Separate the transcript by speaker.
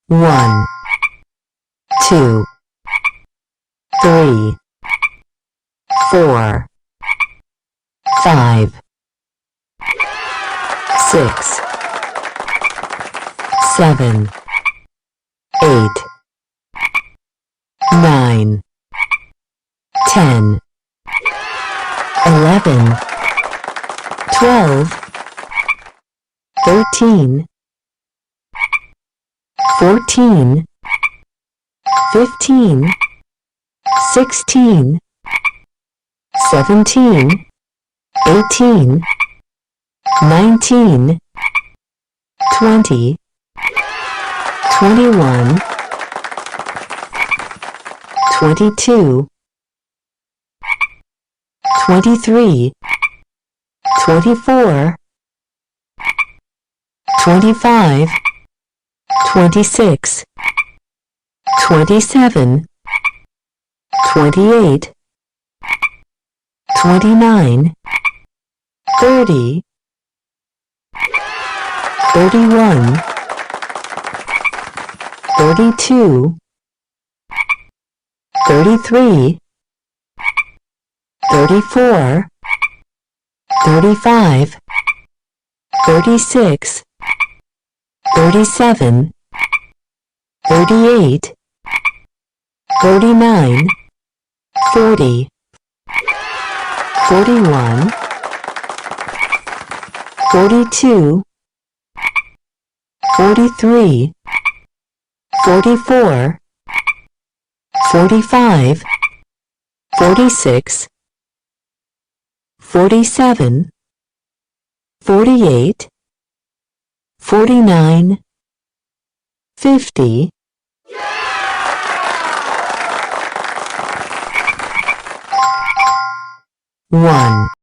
Speaker 1: 1, 2, 3, 4, 5, 6, 7, 8, 9, 10, 11, 12, 13, 14, 15, 16, 17, 18, 19, 20, 21, 22, 23, 24, 25, 26, 27, 28, 29, 30, 31, 32, 33, 34, 35, 36, 37, 38, 39, 40, 41, 42, 43, 44, 45, 46, 47, 48, 49, 50, 1.